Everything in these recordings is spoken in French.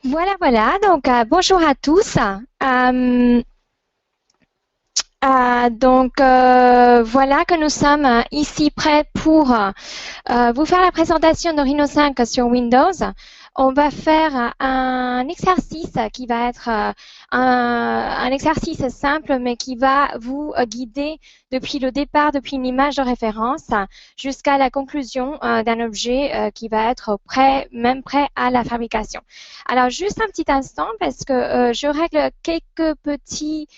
Voilà, voilà. Donc, bonjour à tous. Voilà que nous sommes ici prêts pour vous faire la présentation de Rhino 5 sur Windows. On va faire un exercice qui va être un exercice simple, mais qui va vous guider depuis le départ, depuis une image de référence, jusqu'à la conclusion d'un objet qui va être prêt, même prêt à la fabrication. Alors, juste un petit instant, parce que je règle quelques petits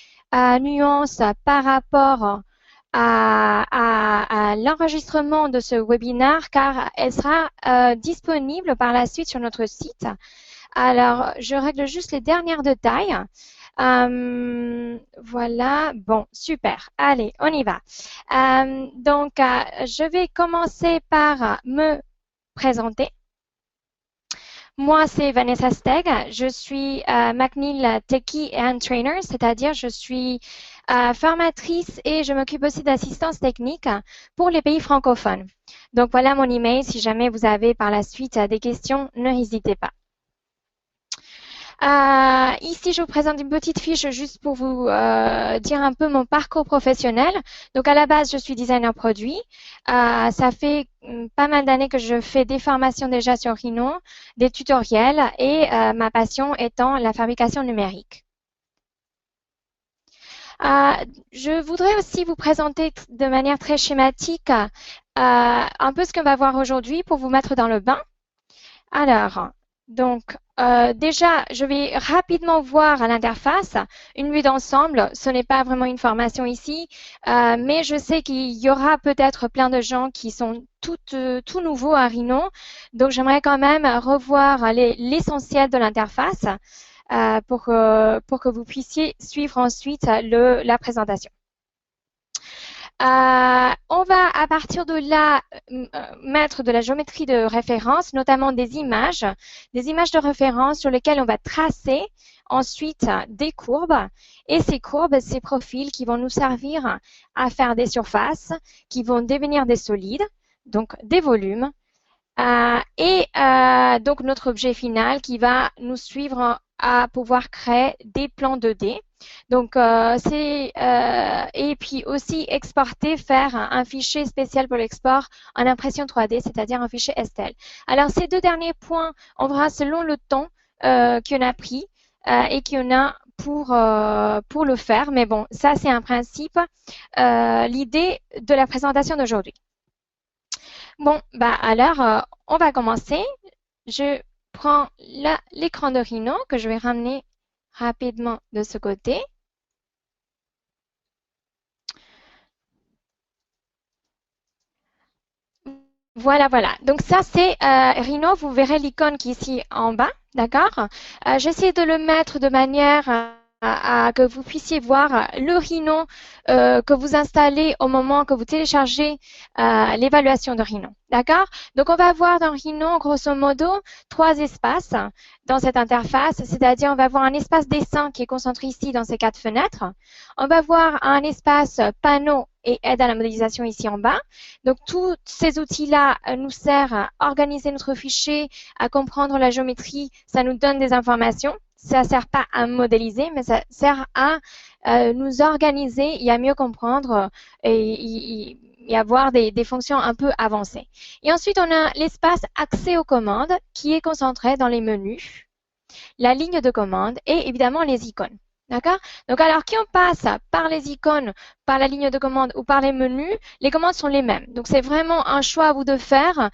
nuances par rapport à l'enregistrement de ce webinaire, car elle sera disponible par la suite sur notre site. Alors, je règle juste les derniers détails. Voilà, bon, super. Allez, on y va. Je vais commencer par me présenter. Moi, c'est Vanessa Steg. Je suis McNeil Techie and Trainer, c'est-à-dire je suis formatrice et je m'occupe aussi d'assistance technique pour les pays francophones. Donc voilà mon email. Si jamais vous avez par la suite des questions, n'hésitez pas. Ici, je vous présente une petite fiche juste pour vous dire un peu mon parcours professionnel. Donc, à la base, je suis designer produit. Ça fait pas mal d'années que je fais des formations déjà sur Rhino, des tutoriels et ma passion étant la fabrication numérique. Je voudrais aussi vous présenter de manière très schématique un peu ce qu'on va voir aujourd'hui pour vous mettre dans le bain. Alors, déjà, je vais rapidement voir à l'interface une vue d'ensemble. Ce n'est pas vraiment une formation ici, mais je sais qu'il y aura peut-être plein de gens qui sont tout nouveaux à Rhino. Donc, j'aimerais quand même revoir l'essentiel de l'interface pour que vous puissiez suivre ensuite la présentation. On va à partir de là mettre de la géométrie de référence, notamment des images de référence sur lesquelles on va tracer ensuite des courbes. Et ces courbes, ces profils qui vont nous servir à faire des surfaces, qui vont devenir des solides, donc des volumes. Donc notre objet final qui va nous suivre à pouvoir créer des plans 2D. Donc, et puis aussi exporter, faire un fichier spécial pour l'export en impression 3D, c'est-à-dire un fichier STL. Alors, ces deux derniers points, on verra selon le temps qu'on a pris et qu'on a pour le faire. Mais bon, ça, c'est un principe, l'idée de la présentation d'aujourd'hui. Bon, alors, on va commencer. Je prends l'écran de Rhino que je vais ramener rapidement de ce côté. Voilà, voilà. Donc ça, c'est Rhino. Vous verrez l'icône qui est ici en bas, d'accord? J'essaie de le mettre de manière à que vous puissiez voir le Rhino que vous installez au moment que vous téléchargez l'évaluation de Rhino, d'accord? Donc on va avoir dans Rhino, grosso modo, 3 espaces dans cette interface, c'est-à-dire on va avoir un espace dessin qui est concentré ici dans ces 4 fenêtres. On va voir un espace panneau et aide à la modélisation ici en bas. Donc, tous ces outils-là nous servent à organiser notre fichier, à comprendre la géométrie. Ça nous donne des informations. Ça ne sert pas à modéliser, mais ça sert à nous organiser et à mieux comprendre et avoir des fonctions un peu avancées. Et ensuite, on a l'espace accès aux commandes qui est concentré dans les menus, la ligne de commande et évidemment les icônes. D'accord? Donc, alors, qui on passe par les icônes, par la ligne de commande ou par les menus, les commandes sont les mêmes. Donc, c'est vraiment un choix à vous de faire.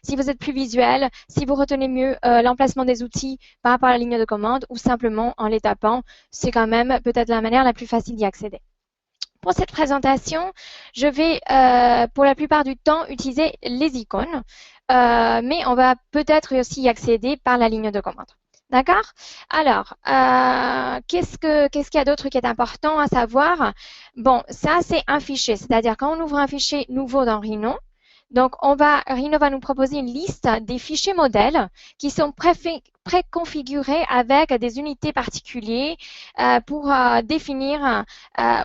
Si vous êtes plus visuel, si vous retenez mieux l'emplacement des outils par rapport à la ligne de commande ou simplement en les tapant, c'est quand même peut-être la manière la plus facile d'y accéder. Pour cette présentation, je vais pour la plupart du temps utiliser les icônes, mais on va peut-être aussi y accéder par la ligne de commande. D'accord? Alors, qu'est-ce qu'il y a d'autre qui est important à savoir? Bon, ça, c'est un fichier. C'est-à-dire, quand on ouvre un fichier nouveau dans Rhino, Donc, Rhino va nous proposer une liste des fichiers modèles qui sont préconfigurés avec des unités particulières pour définir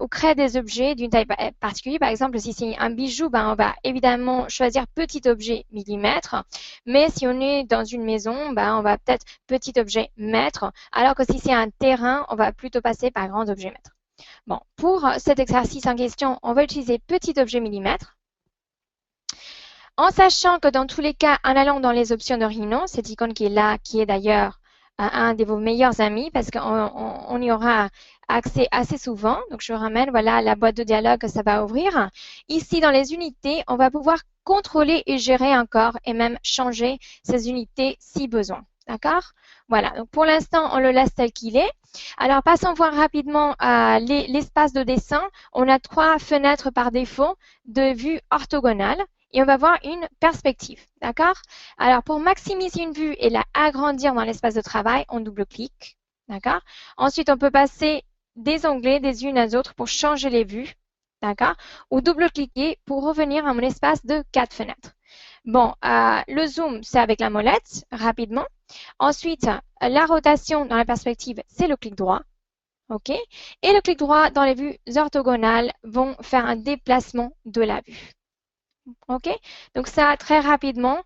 ou créer des objets d'une taille particulière. Par exemple, si c'est un bijou, ben, on va évidemment choisir petit objet millimètre. Mais si on est dans une maison, ben, on va peut-être petit objet mètre. Alors que si c'est un terrain, on va plutôt passer par grand objet mètre. Bon, pour cet exercice en question, on va utiliser petit objet millimètre. En sachant que dans tous les cas, en allant dans les options de Rhino, cette icône qui est là, qui est d'ailleurs un de vos meilleurs amis parce qu'on y aura accès assez souvent. Donc, je ramène, voilà, la boîte de dialogue que ça va ouvrir. Ici, dans les unités, on va pouvoir contrôler et gérer encore et même changer ces unités si besoin. D'accord? Voilà. Donc, pour l'instant, on le laisse tel qu'il est. Alors, passons voir rapidement l'espace de dessin. On a 3 fenêtres par défaut de vue orthogonale. Et on va voir une perspective, d'accord? Alors, pour maximiser une vue et la agrandir dans l'espace de travail, on double-clique, d'accord? Ensuite, on peut passer des onglets des unes aux autres pour changer les vues, d'accord? Ou double-cliquer pour revenir à mon espace de 4 fenêtres. Bon, le zoom, c'est avec la molette, rapidement. Ensuite, la rotation dans la perspective, c'est le clic droit. OK? Et le clic droit dans les vues orthogonales vont faire un déplacement de la vue. OK? Donc, ça, très rapidement,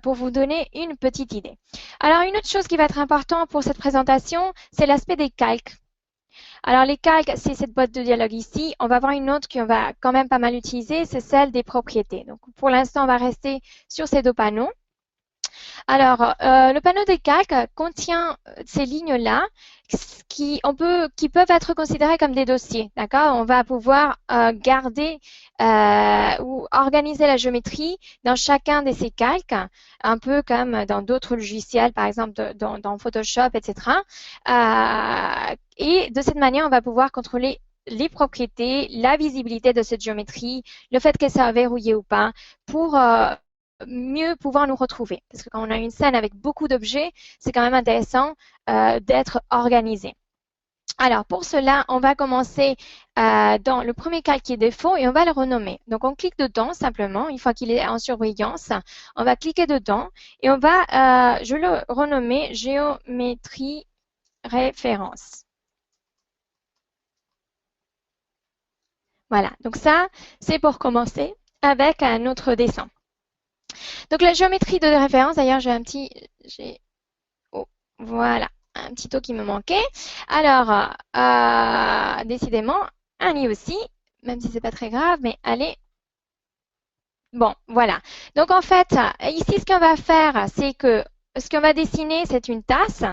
pour vous donner une petite idée. Alors, une autre chose qui va être importante pour cette présentation, c'est l'aspect des calques. Alors, les calques, c'est cette boîte de dialogue ici. On va voir une autre qu'on va quand même pas mal utiliser, c'est celle des propriétés. Donc, pour l'instant, on va rester sur ces 2 panneaux. Alors, le panneau des calques contient ces lignes-là qui peuvent être considérées comme des dossiers. D'accord? On va pouvoir garder ou organiser la géométrie dans chacun de ces calques, un peu comme dans d'autres logiciels, par exemple dans Photoshop, etc. Et de cette manière, on va pouvoir contrôler les propriétés, la visibilité de cette géométrie, le fait qu'elle soit verrouillée ou pas, pour mieux pouvoir nous retrouver. Parce que quand on a une scène avec beaucoup d'objets, c'est quand même intéressant d'être organisé. Alors, pour cela, on va commencer dans le premier calque qui est défaut et on va le renommer. Donc, on clique dedans simplement, une fois qu'il est en surbrillance, on va cliquer dedans et on va, je vais le renommer géométrie référence. Voilà, donc ça, c'est pour commencer avec un autre dessin. Donc, la géométrie de référence, d'ailleurs, voilà, un petit O qui me manquait. Alors, décidément, un I aussi, même si c'est pas très grave, mais allez. Bon, voilà. Donc, en fait, ici, ce qu'on va faire, c'est que ce qu'on va dessiner, c'est une tasse.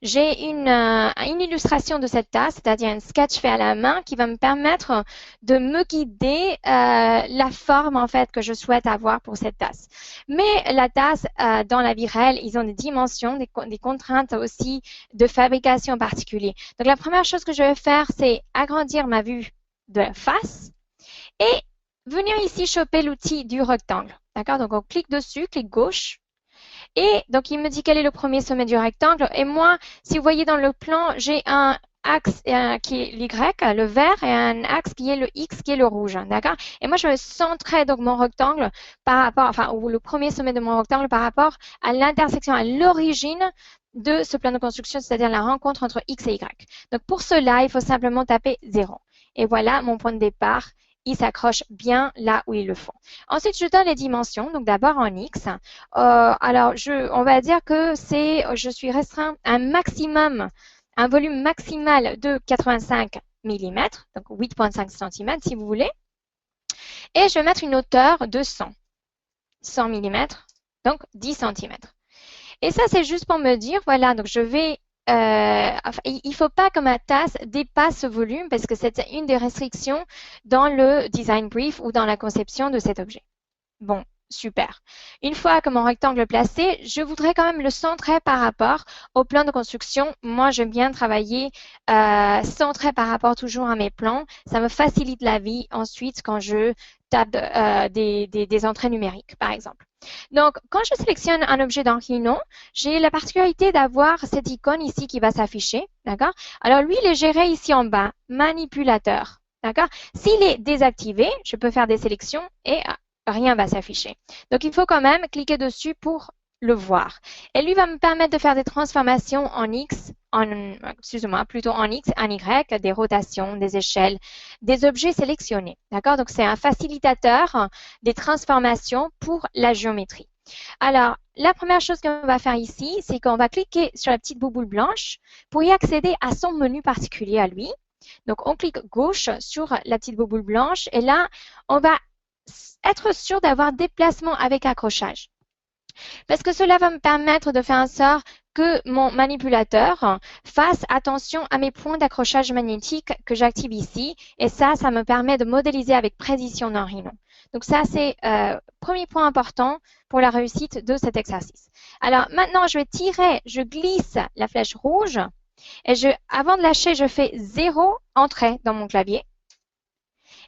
J'ai une illustration de cette tasse, c'est-à-dire un sketch fait à la main qui va me permettre de me guider la forme, en fait, que je souhaite avoir pour cette tasse. Mais la tasse, dans la vie réelle, ils ont des dimensions, des contraintes aussi de fabrication particulières. Donc, la première chose que je vais faire, c'est agrandir ma vue de la face et venir ici choper l'outil du rectangle. D'accord? Donc, on clique dessus, clic gauche. Et donc, il me dit quel est le premier sommet du rectangle. Et moi, si vous voyez dans le plan, j'ai un axe qui est l'Y, le vert, et un axe qui est le X, qui est le rouge. D'accord? Et moi, je vais centrer donc mon rectangle par rapport, enfin, ou le premier sommet de mon rectangle par rapport à l'intersection, à l'origine de ce plan de construction, c'est-à-dire la rencontre entre X et Y. Donc, pour cela, il faut simplement taper 0. Et voilà mon point de départ. Il s'accroche bien là où il le faut. Ensuite, je donne les dimensions. Donc, d'abord en X. Alors, on va dire que je suis restreint à un volume maximal de 85 mm, donc 8,5 cm si vous voulez. Et je vais mettre une hauteur de 100 mm, donc 10 cm. Et ça, c'est juste pour me dire, voilà, donc je vais il ne faut pas que ma tasse dépasse ce volume parce que c'est une des restrictions dans le design brief ou dans la conception de cet objet. Bon, super. Une fois que mon rectangle est placé, je voudrais quand même le centrer par rapport au plan de construction. Moi, j'aime bien travailler centré par rapport toujours à mes plans. Ça me facilite la vie ensuite quand je tape des entrées numériques, par exemple. Donc, quand je sélectionne un objet dans Rhino, j'ai la particularité d'avoir cette icône ici qui va s'afficher, d'accord? Alors, lui, il est géré ici en bas, manipulateur, d'accord? S'il est désactivé, je peux faire des sélections et rien va s'afficher. Donc, il faut quand même cliquer dessus pour le voir. Et lui va me permettre de faire des transformations en X, excusez-moi, plutôt en X, en Y, des rotations, des échelles, des objets sélectionnés. D'accord? Donc, c'est un facilitateur des transformations pour la géométrie. Alors, la première chose qu'on va faire ici, c'est qu'on va cliquer sur la petite bouboule blanche pour y accéder à son menu particulier à lui. Donc, on clique gauche sur la petite bouboule blanche et là, on va être sûr d'avoir déplacement avec accrochage. Parce que cela va me permettre de faire en sorte que mon manipulateur fasse attention à mes points d'accrochage magnétique que j'active ici. Et ça me permet de modéliser avec précision dans Rhino. Donc ça, c'est premier point important pour la réussite de cet exercice. Alors maintenant, je glisse la flèche rouge. Et avant de lâcher, je fais 0 entrée dans mon clavier.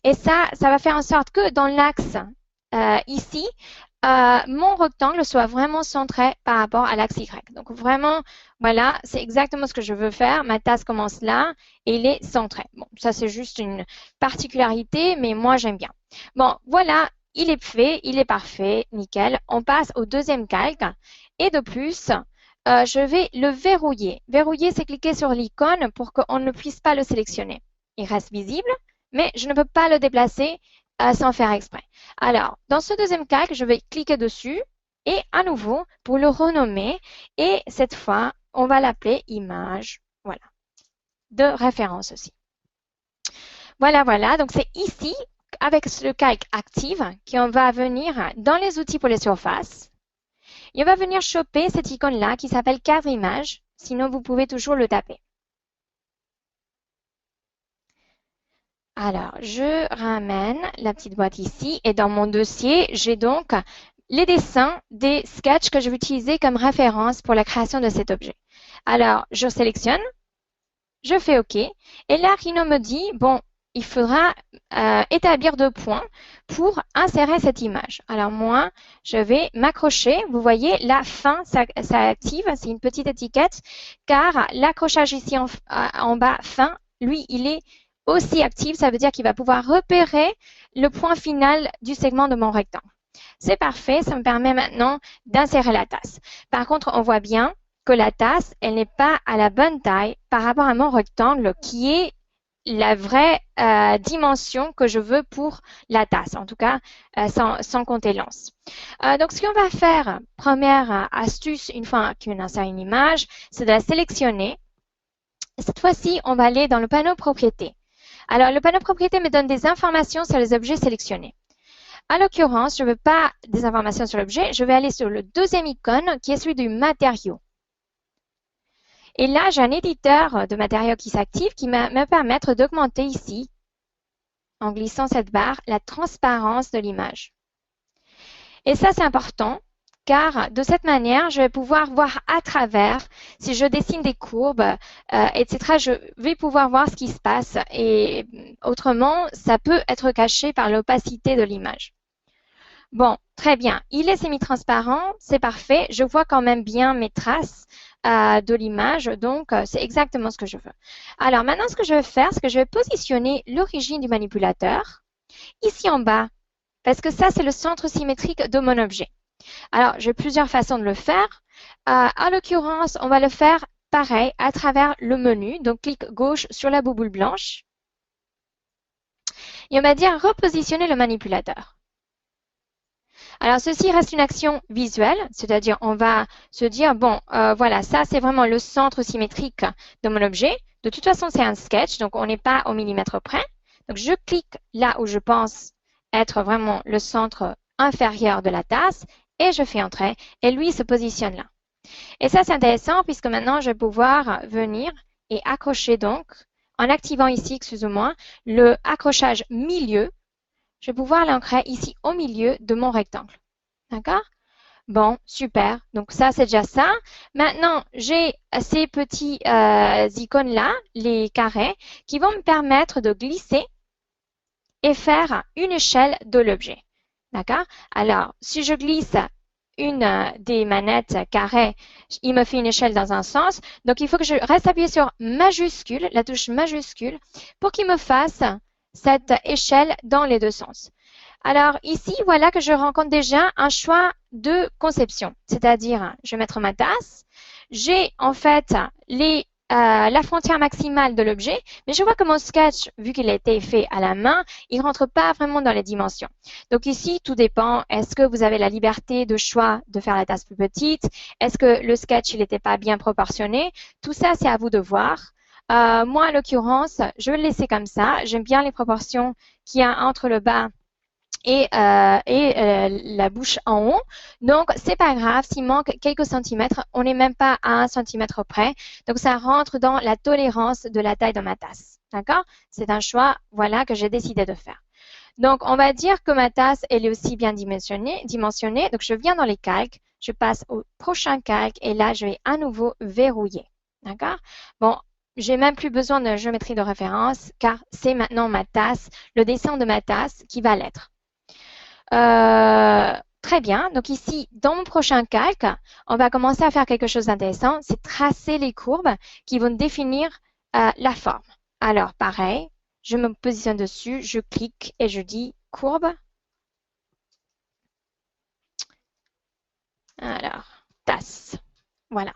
Et ça va faire en sorte que dans l'axe ici, mon rectangle soit vraiment centré par rapport à l'axe Y. Donc vraiment, voilà, c'est exactement ce que je veux faire. Ma tasse commence là et il est centré. Bon, ça c'est juste une particularité, mais moi j'aime bien. Bon, voilà, il est fait, il est parfait, nickel. On passe au deuxième calque. Et de plus, je vais le verrouiller. Verrouiller, c'est cliquer sur l'icône pour qu'on ne puisse pas le sélectionner. Il reste visible, mais je ne peux pas le déplacer sans faire exprès. Alors, dans ce deuxième calque, je vais cliquer dessus et à nouveau, pour le renommer, et cette fois, on va l'appeler image, voilà, de référence aussi. Voilà, voilà. Donc, c'est ici, avec le calque active, qu'on va venir dans les outils pour les surfaces. Et on va venir choper cette icône-là qui s'appelle cadre image. Sinon, vous pouvez toujours le taper. Alors, je ramène la petite boîte ici et dans mon dossier, j'ai donc les dessins des sketchs que je vais utiliser comme référence pour la création de cet objet. Alors, je sélectionne, je fais OK et là, Rhino me dit, bon, il faudra établir 2 points pour insérer cette image. Alors moi, je vais m'accrocher. Vous voyez, la fin s'active, c'est une petite étiquette car l'accrochage ici en bas, fin, lui, il est aussi actif, ça veut dire qu'il va pouvoir repérer le point final du segment de mon rectangle. C'est parfait, ça me permet maintenant d'insérer la tasse. Par contre, on voit bien que la tasse, elle n'est pas à la bonne taille par rapport à mon rectangle qui est la vraie dimension que je veux pour la tasse, en tout cas sans compter l'anse. Donc, ce qu'on va faire, première astuce, une fois qu'on insère une image, c'est de la sélectionner. Cette fois-ci, on va aller dans le panneau propriété. Alors, le panneau propriété me donne des informations sur les objets sélectionnés. En l'occurrence, je ne veux pas des informations sur l'objet, je vais aller sur le deuxième icône qui est celui du matériau. Et là, j'ai un éditeur de matériaux qui s'active qui va me permettre d'augmenter ici, en glissant cette barre, la transparence de l'image. Et ça, c'est important car de cette manière, je vais pouvoir voir à travers, si je dessine des courbes, etc., je vais pouvoir voir ce qui se passe. Et autrement, ça peut être caché par l'opacité de l'image. Bon, très bien. Il est semi-transparent, c'est parfait. Je vois quand même bien mes traces de l'image, donc c'est exactement ce que je veux. Alors maintenant, ce que je vais faire, c'est que je vais positionner l'origine du manipulateur ici en bas, parce que ça, c'est le centre symétrique de mon objet. Alors, j'ai plusieurs façons de le faire. En l'occurrence, on va le faire pareil à travers le menu. Donc, clic gauche sur la bouboule blanche. Et on va dire repositionner le manipulateur. Alors, ceci reste une action visuelle, c'est-à-dire on va se dire, bon, voilà, ça c'est vraiment le centre symétrique de mon objet. De toute façon, c'est un sketch, donc on n'est pas au millimètre près. Donc, je clique là où je pense être vraiment le centre inférieur de la tasse et je fais entrer et lui se positionne là. Et ça, c'est intéressant puisque maintenant, je vais pouvoir venir et accrocher donc, en activant ici, excusez-moi, le accrochage milieu. Je vais pouvoir l'ancrer ici au milieu de mon rectangle. D'accord? Bon, super. Donc, ça, c'est déjà ça. Maintenant, j'ai ces petits icônes-là, les carrés, qui vont me permettre de glisser et faire une échelle de l'objet. D'accord? Alors, si je glisse une des manettes carrées, il me fait une échelle dans un sens. Donc, il faut que je reste appuyé sur majuscule, la touche majuscule, pour qu'il me fasse cette échelle dans les deux sens. Alors ici, voilà que je rencontre déjà un choix de conception. C'est-à-dire, je vais mettre ma tasse. J'ai en fait la frontière maximale de l'objet, mais je vois que mon sketch, vu qu'il a été fait à la main, il rentre pas vraiment dans les dimensions. Donc ici, tout dépend. Est-ce que vous avez la liberté de choix de faire la tasse plus petite? Est-ce que le sketch, il n'était pas bien proportionné? Tout ça, c'est à vous de voir. Moi, en l'occurrence, je vais le laisser comme ça. J'aime bien les proportions qu'il y a entre le bas et la bouche en haut. Donc, c'est pas grave s'il manque quelques centimètres. On n'est même pas à 1 centimètre près. Donc, ça rentre dans la tolérance de la taille de ma tasse. D'accord? C'est un choix, voilà, que j'ai décidé de faire. Donc, on va dire que ma tasse, elle est aussi bien dimensionnée. Donc, je viens dans les calques. Je passe au prochain calque et là, je vais à nouveau verrouiller. D'accord? Bon, j'ai même plus besoin de géométrie de référence car c'est maintenant ma tasse, le dessin de ma tasse qui va l'être. Très bien. Donc ici, dans mon prochain calque, on va commencer à faire quelque chose d'intéressant. C'est tracer les courbes qui vont définir la forme. Alors, pareil, je me positionne dessus, je clique et je dis courbe. Alors, tasse. Voilà.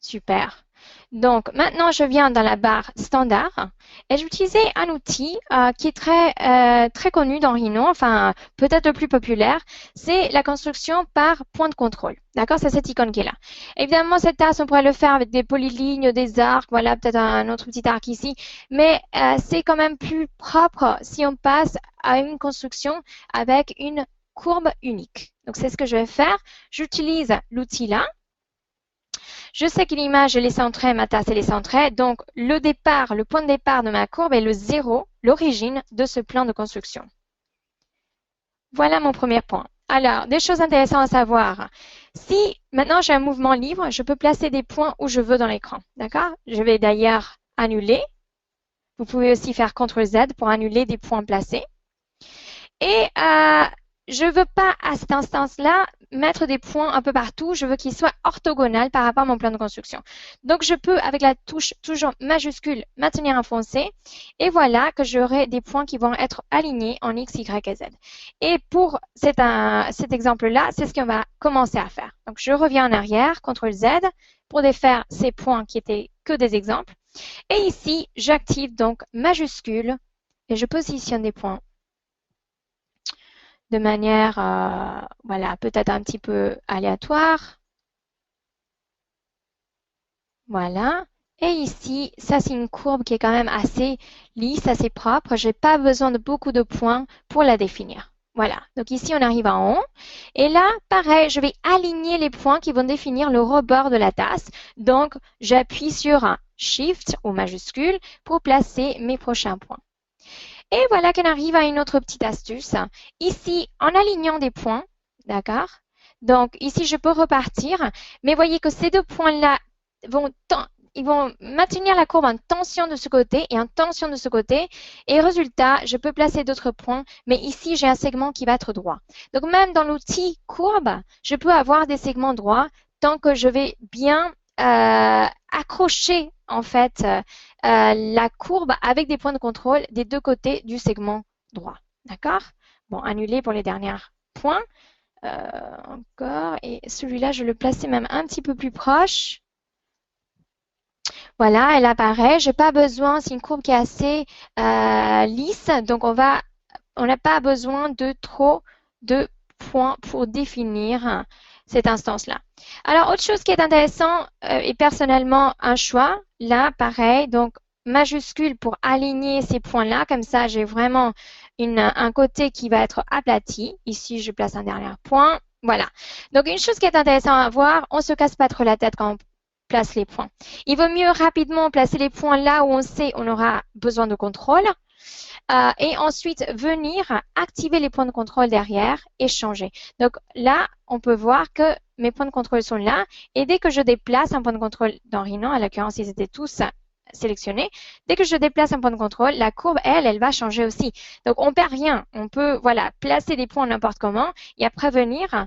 Super. Donc, maintenant, je viens dans la barre standard et j'utilisais un outil qui est très connu dans Rhino, enfin, peut-être le plus populaire, c'est la construction par point de contrôle. D'accord? C'est cette icône qui est là. Évidemment, cette tasse, on pourrait le faire avec des polylignes, des arcs, voilà, peut-être un autre petit arc ici, mais c'est quand même plus propre si on passe à une construction avec une courbe unique. Donc, c'est ce que je vais faire. J'utilise l'outil là. Je sais que l'image, elle est centrée, ma tasse, elle est centrée. Donc, le point de départ de ma courbe est le 0, l'origine de ce plan de construction. Voilà mon premier point. Alors, des choses intéressantes à savoir. Si maintenant j'ai un mouvement libre, je peux placer des points où je veux dans l'écran. D'accord? Je vais d'ailleurs annuler. Vous pouvez aussi faire CTRL-Z pour annuler des points placés. Et je ne veux pas, à cette instance-là, mettre des points un peu partout. Je veux qu'ils soient orthogonales par rapport à mon plan de construction. Donc, je peux, avec la touche toujours majuscule, maintenir un foncé. Et voilà que j'aurai des points qui vont être alignés en X, Y et Z. Et pour cet exemple-là, c'est ce qu'on va commencer à faire. Donc, je reviens en arrière, CTRL-Z, pour défaire ces points qui étaient que des exemples. Et ici, j'active donc majuscule et je positionne des points de manière, voilà, peut-être un petit peu aléatoire. Voilà. Et ici, ça c'est une courbe qui est quand même assez lisse, assez propre. Je n'ai pas besoin de beaucoup de points pour la définir. Voilà. Donc ici, on arrive en haut. Et là, pareil, je vais aligner les points qui vont définir le rebord de la tasse. Donc, j'appuie sur un Shift ou majuscule pour placer mes prochains points. Et voilà qu'on arrive à une autre petite astuce. Ici, en alignant des points, d'accord? Donc, ici, je peux repartir, mais voyez que ces deux points-là ils vont maintenir la courbe en tension de ce côté et en tension de ce côté. Et résultat, je peux placer d'autres points, mais ici, j'ai un segment qui va être droit. Donc, même dans l'outil courbe, je peux avoir des segments droits tant que je vais bien accrocher, en fait, la courbe avec des points de contrôle des deux côtés du segment droit. D'accord? Bon, annuler pour les derniers points. Encore. Et celui-là, je le plaçais même un petit peu plus proche. Voilà, elle apparaît. Je n'ai pas besoin, c'est une courbe qui est assez lisse, donc on n'a pas besoin de trop de points pour définir cette instance-là. Alors, autre chose qui est intéressant et personnellement un choix, là, pareil, donc majuscule pour aligner ces points-là, comme ça j'ai vraiment un côté qui va être aplati. Ici, je place un dernier point. Voilà. Donc, une chose qui est intéressante à voir, on ne se casse pas trop la tête quand on place les points. Il vaut mieux rapidement placer les points là où on sait on aura besoin de contrôle. Et ensuite venir activer les points de contrôle derrière et changer. Donc là, on peut voir que mes points de contrôle sont là. Et dès que je déplace un point de contrôle dans Rhino, à l'occurrence, ils étaient tous sélectionnés. Dès que je déplace un point de contrôle, la courbe, elle va changer aussi. Donc, on perd rien. On peut, voilà, placer des points n'importe comment et après venir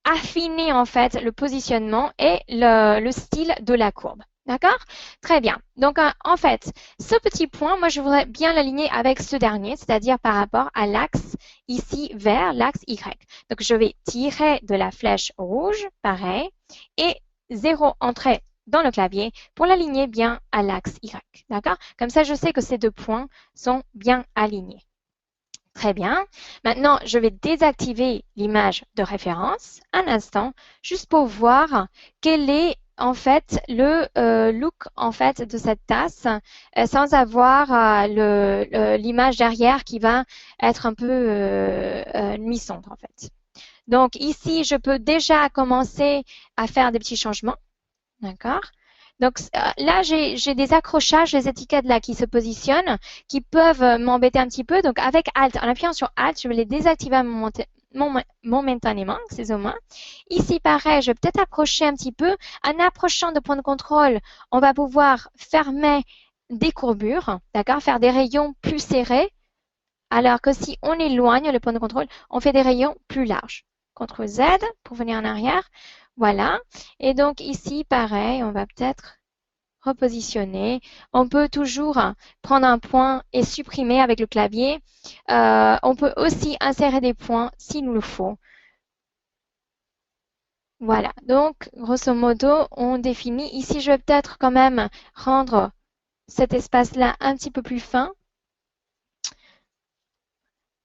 affiner en fait le positionnement et le style de la courbe. D'accord? Très bien. Donc, en fait, ce petit point, moi, je voudrais bien l'aligner avec ce dernier, c'est-à-dire par rapport à l'axe ici vers l'axe Y. Donc, je vais tirer de la flèche rouge, pareil, et 0 entrée dans le clavier pour l'aligner bien à l'axe Y. D'accord? Comme ça, je sais que ces deux points sont bien alignés. Très bien. Maintenant, je vais désactiver l'image de référence un instant, juste pour voir quel est en fait le look en fait de cette tasse sans avoir l'image derrière qui va être un peu nuisante en fait. Donc ici, je peux déjà commencer à faire des petits changements. D'accord? Donc là, j'ai des accrochages, des étiquettes là qui se positionnent, qui peuvent m'embêter un petit peu. Donc avec Alt, en appuyant sur Alt, je vais les désactiver momentanément, excusez-moi. Ici, pareil, je vais peut-être approcher un petit peu. En approchant de point de contrôle, on va pouvoir fermer des courbures, d'accord? Faire des rayons plus serrés. Alors que si on éloigne le point de contrôle, on fait des rayons plus larges. CTRL Z pour venir en arrière. Voilà. Et donc ici, pareil, on va peut-être repositionner. On peut toujours prendre un point et supprimer avec le clavier. On peut aussi insérer des points s'il nous le faut. Voilà. Donc, grosso modo, on définit. Ici, je vais peut-être quand même rendre cet espace-là un petit peu plus fin.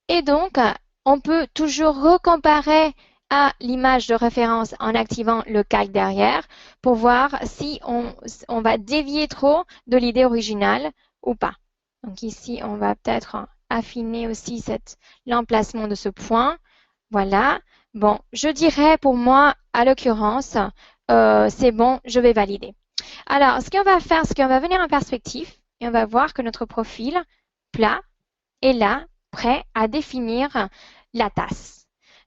Et donc, on peut toujours recomparer à l'image de référence en activant le calque derrière pour voir si on va dévier trop de l'idée originale ou pas. Donc ici, on va peut-être affiner aussi l'emplacement de ce point. Voilà. Bon, je dirais pour moi, à l'occurrence, c'est bon, je vais valider. Alors, ce qu'on va faire, c'est qu'on va venir en perspective et on va voir que notre profil plat est là, prêt à définir la tasse.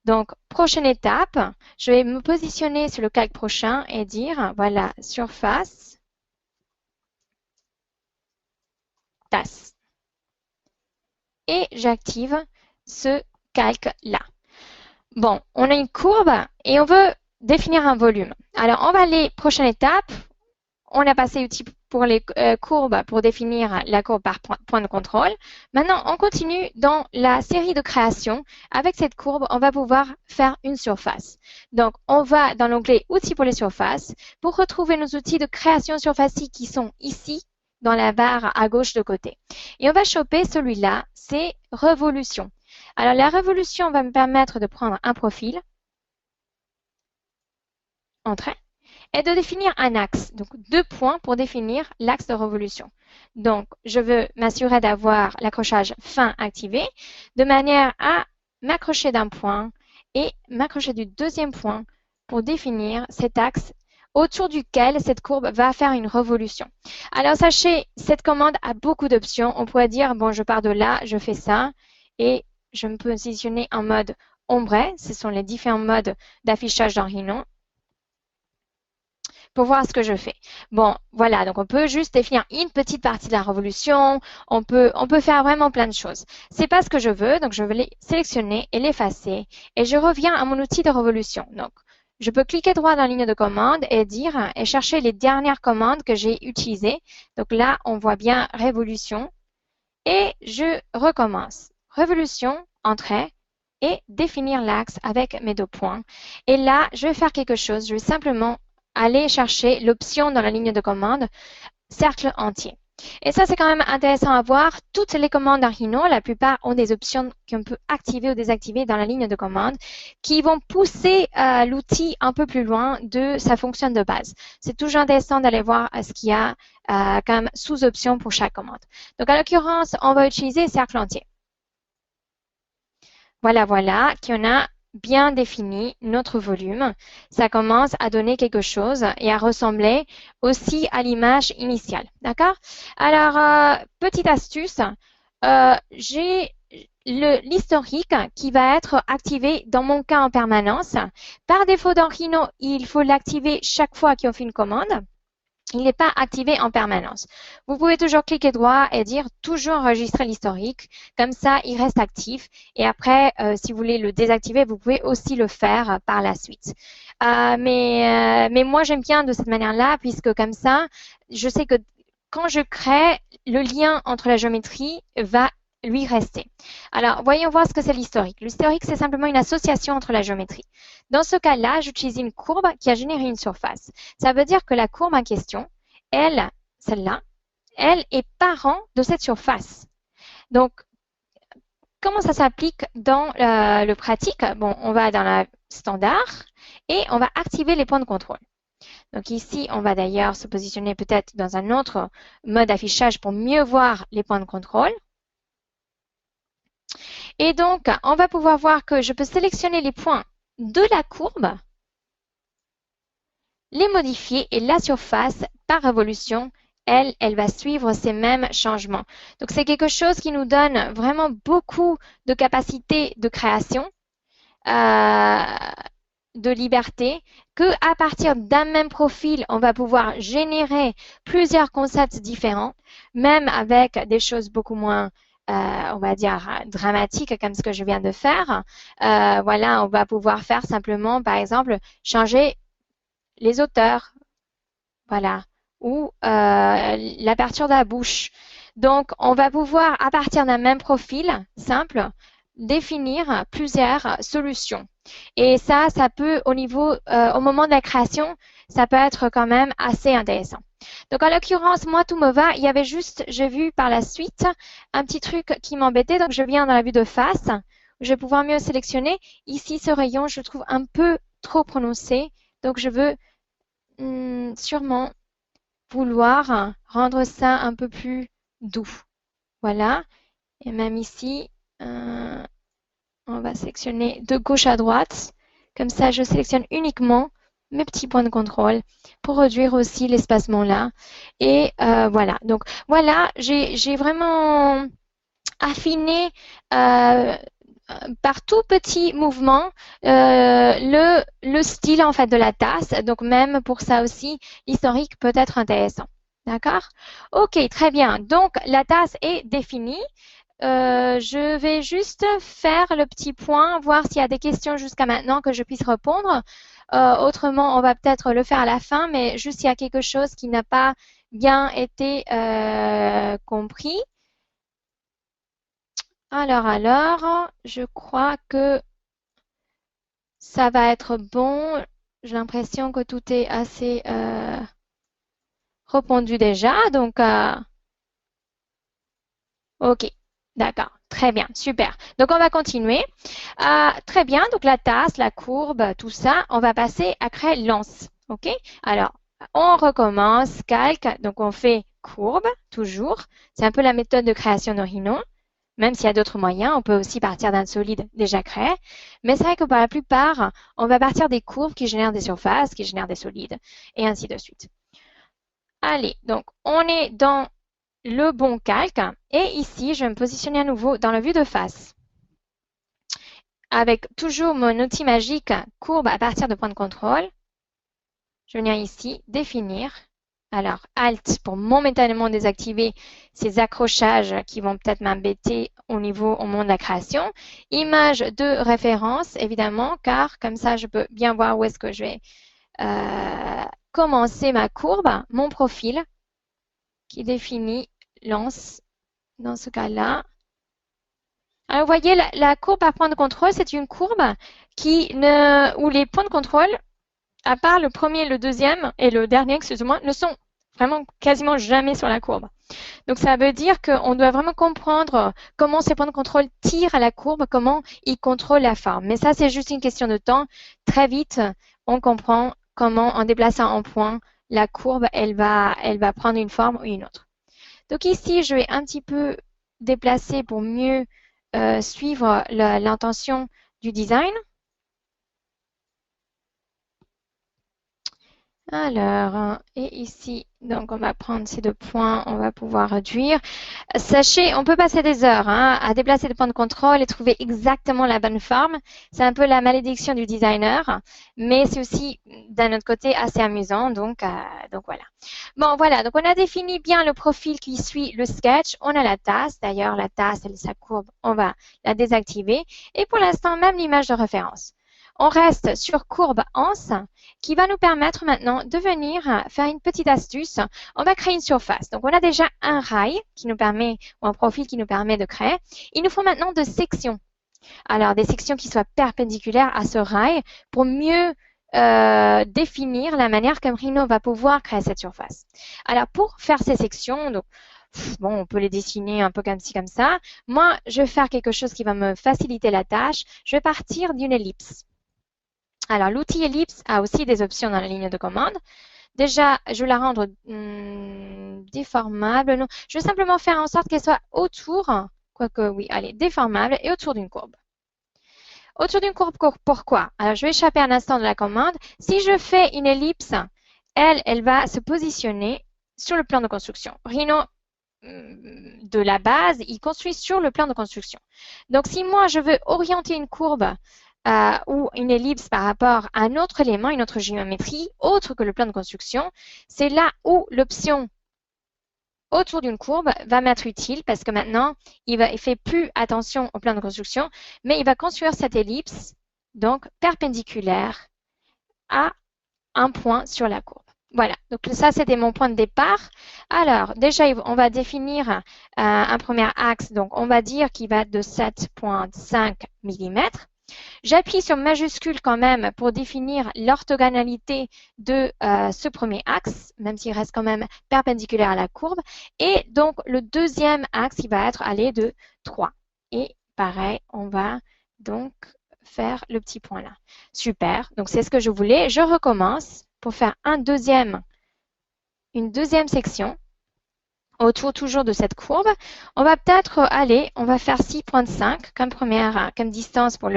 Donc, prochaine étape, je vais me positionner sur le calque prochain et dire, voilà, surface, tasse. Et j'active ce calque-là. Bon, on a une courbe et on veut définir un volume. Alors, on va aller, prochaine étape, on a passé outil pour les courbes pour définir la courbe par point de contrôle. Maintenant, on continue dans la série de création. Avec cette courbe, on va pouvoir faire une surface. Donc, on va dans l'onglet Outils pour les surfaces pour retrouver nos outils de création surface qui sont ici dans la barre à gauche de côté. Et on va choper celui-là, c'est Révolution. Alors, la révolution va me permettre de prendre un profil, Entrée, et de définir un axe. Donc, 2 points pour définir l'axe de révolution. Donc, je veux m'assurer d'avoir l'accrochage fin activé de manière à m'accrocher d'un point et m'accrocher du deuxième point pour définir cet axe autour duquel cette courbe va faire une révolution. Alors, sachez, cette commande a beaucoup d'options. On pourrait dire, bon, je pars de là, je fais ça et je me positionner en mode ombre. Ce sont les différents modes d'affichage dans Rhino pour voir ce que je fais. Bon, voilà, donc on peut juste définir une petite partie de la révolution. On peut faire vraiment plein de choses. C'est pas ce que je veux, donc je vais les sélectionner et l'effacer. Et je reviens à mon outil de révolution. Donc, je peux cliquer droit dans la ligne de commande et dire et chercher les dernières commandes que j'ai utilisées. Donc là, on voit bien révolution. Et je recommence. Révolution, entrée et définir l'axe avec mes 2 points. Et là, je vais faire quelque chose. Je vais simplement aller chercher l'option dans la ligne de commande cercle entier. Et ça, c'est quand même intéressant à voir. Toutes les commandes Rhino, la plupart ont des options qu'on peut activer ou désactiver dans la ligne de commande qui vont pousser l'outil un peu plus loin de sa fonction de base. C'est toujours intéressant d'aller voir ce qu'il y a comme sous-option pour chaque commande. Donc, en l'occurrence, on va utiliser cercle entier. Voilà, qu'on a bien défini notre volume. Ça commence à donner quelque chose et à ressembler aussi à l'image initiale. D'accord? Alors, petite astuce, j'ai l'historique qui va être activé dans mon cas en permanence. Par défaut dans Rhino, il faut l'activer chaque fois qu'on fait une commande. il n'est pas activé en permanence. Vous pouvez toujours cliquer droit et dire toujours enregistrer l'historique. Comme ça, il reste actif. Et après, si vous voulez le désactiver, vous pouvez aussi le faire par la suite. Mais moi, j'aime bien de cette manière-là, puisque comme ça, je sais que quand je crée, le lien entre la géométrie va lui rester. Alors, voyons voir ce que c'est l'historique. L'historique, c'est simplement une association entre la géométrie. Dans ce cas-là, j'utilise une courbe qui a généré une surface. Ça veut dire que la courbe en question, elle, celle-là, elle est parent de cette surface. Donc, comment ça s'applique dans le pratique? Bon, on va dans la standard et on va activer les points de contrôle. Donc ici, on va d'ailleurs se positionner peut-être dans un autre mode d'affichage pour mieux voir les points de contrôle. Et donc, on va pouvoir voir que je peux sélectionner les points de la courbe, les modifier et la surface par révolution, elle va suivre ces mêmes changements. Donc, c'est quelque chose qui nous donne vraiment beaucoup de capacité de création, de liberté, que à partir d'un même profil, on va pouvoir générer plusieurs concepts différents, même avec des choses beaucoup moins on va dire, dramatiques comme ce que je viens de faire. Voilà, on va pouvoir faire simplement, par exemple, changer les auteurs, voilà, ou l'aperture de la bouche. Donc, on va pouvoir, à partir d'un même profil simple, définir plusieurs solutions. Et ça peut, au moment de la création, ça peut être quand même assez intéressant. Donc, en l'occurrence, moi, tout me va. Il y avait juste, j'ai vu par la suite, un petit truc qui m'embêtait. Donc, je viens dans la vue de face. Je vais pouvoir mieux sélectionner. Ici, ce rayon, je le trouve un peu trop prononcé. Donc, je veux sûrement vouloir rendre ça un peu plus doux. Voilà. Et même ici, on va sélectionner de gauche à droite. Comme ça, je sélectionne uniquement mes petits points de contrôle pour réduire aussi l'espacement là. Et voilà. Donc, voilà, j'ai vraiment affiné par tout petit mouvement le style en fait de la tasse. Donc, même pour ça aussi, l'historique peut être intéressant. D'accord? OK, très bien. Donc, la tasse est définie. Je vais juste faire le petit point, voir s'il y a des questions jusqu'à maintenant que je puisse répondre. Autrement, on va peut-être le faire à la fin, mais juste s'il y a quelque chose qui n'a pas bien été compris. Alors, je crois que ça va être bon. J'ai l'impression que tout est assez répondu déjà. Donc, OK. D'accord. Très bien. Super. Donc, on va continuer. Très bien. Donc, la tasse, la courbe, tout ça, on va passer à créer lance. OK? Alors, on recommence. Calque. Donc, on fait courbe, toujours. C'est un peu la méthode de création de Rhino. Même s'il y a d'autres moyens, on peut aussi partir d'un solide déjà créé. Mais c'est vrai que pour la plupart, on va partir des courbes qui génèrent des surfaces, qui génèrent des solides, et ainsi de suite. Allez, donc on est dans le bon calque. Et ici, je vais me positionner à nouveau dans la vue de face. Avec toujours mon outil magique courbe à partir de points de contrôle. Je viens ici, définir. Alors, Alt pour momentanément désactiver ces accrochages qui vont peut-être m'embêter au moment de la création. Image de référence, évidemment, car comme ça, je peux bien voir où est-ce que je vais commencer ma courbe, mon profil qui définit lance dans ce cas-là. Alors, vous voyez, la courbe à point de contrôle, c'est une courbe où les points de contrôle, à part le premier, le deuxième et le dernier, excusez-moi, ne sont vraiment quasiment jamais sur la courbe. Donc, ça veut dire qu'on doit vraiment comprendre comment ces points de contrôle tirent à la courbe, comment ils contrôlent la forme. Mais ça, c'est juste une question de temps. Très vite, on comprend comment, en déplaçant un point, la courbe, elle va prendre une forme ou une autre. Donc, ici, je vais un petit peu déplacer pour mieux suivre l'intention du design. Alors, et ici, Donc, on va prendre ces deux points, on va pouvoir réduire. Sachez, on peut passer des heures à déplacer le point de contrôle et trouver exactement la bonne forme. C'est un peu la malédiction du designer, mais c'est aussi, d'un autre côté, assez amusant. Donc voilà. Bon, voilà. Donc, on a défini bien le profil qui suit le sketch. On a la tasse. D'ailleurs, la tasse, sa courbe, on va la désactiver. Et pour l'instant, même l'image de référence. On reste sur courbe anse qui va nous permettre maintenant de venir faire une petite astuce. On va créer une surface. Donc, on a déjà un rail qui nous permet, ou un profil qui nous permet de créer. Il nous faut maintenant des sections. Alors, des sections qui soient perpendiculaires à ce rail pour mieux définir la manière comme Rhino va pouvoir créer cette surface. Alors, pour faire ces sections, donc, bon, on peut les dessiner un peu comme ci, comme ça. Moi, je vais faire quelque chose qui va me faciliter la tâche. Je vais partir d'une ellipse. Alors, l'outil ellipse a aussi des options dans la ligne de commande. Déjà, je vais la rendre déformable. Non, je vais simplement faire en sorte qu'elle soit autour, quoique oui, allez, déformable et autour d'une courbe. Autour d'une courbe, pourquoi? Alors, je vais échapper un instant de la commande. Si je fais une ellipse, elle va se positionner sur le plan de construction. Rhino, de la base, il construit sur le plan de construction. Donc, si moi, je veux orienter une courbe ou une ellipse par rapport à un autre élément, une autre géométrie, autre que le plan de construction, c'est là où l'option autour d'une courbe va m'être utile parce que maintenant, il fait plus attention au plan de construction, mais il va construire cette ellipse, donc perpendiculaire à un point sur la courbe. Voilà, donc ça, c'était mon point de départ. Alors, déjà, on va définir un premier axe. Donc, on va dire qu'il va de 7,5 mm. J'appuie sur majuscule quand même pour définir l'orthogonalité de ce premier axe, même s'il reste quand même perpendiculaire à la courbe. Et donc, le deuxième axe, il va être allé de 3. Et pareil, on va donc faire le petit point là. Super, donc c'est ce que je voulais. Je recommence pour faire une deuxième section autour toujours de cette courbe. On va peut-être aller, on va faire 6,5 comme distance pour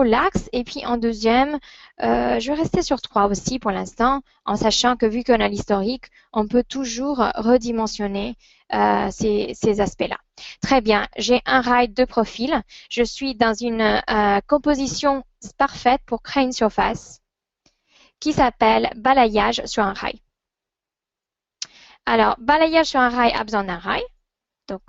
l'axe. Et puis en deuxième, je vais rester sur 3 aussi pour l'instant, en sachant que vu qu'on a l'historique, on peut toujours redimensionner ces aspects-là. Très bien, j'ai un rail de profil. Je suis dans une composition parfaite pour créer une surface qui s'appelle balayage sur un rail. Alors, balayage sur un rail a besoin d'un rail. Donc,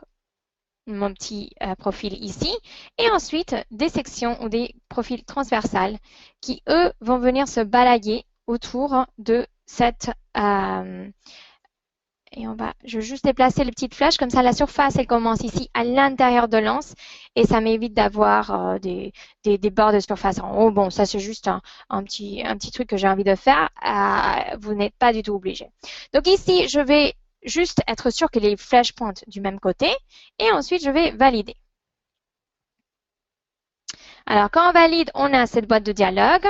mon petit profil ici. Et ensuite, des sections ou des profils transversales qui, eux, vont venir se balayer autour de cette... je vais juste déplacer les petites flèches. Comme ça, la surface, elle commence ici à l'intérieur de l'anse. Et ça m'évite d'avoir des bords de surface en haut. Bon, ça, c'est juste un petit truc que j'ai envie de faire. Vous n'êtes pas du tout obligé. Donc ici, je vais juste être sûr que les flèches pointent du même côté. Et ensuite, je vais valider. Alors, quand on valide, on a cette boîte de dialogue.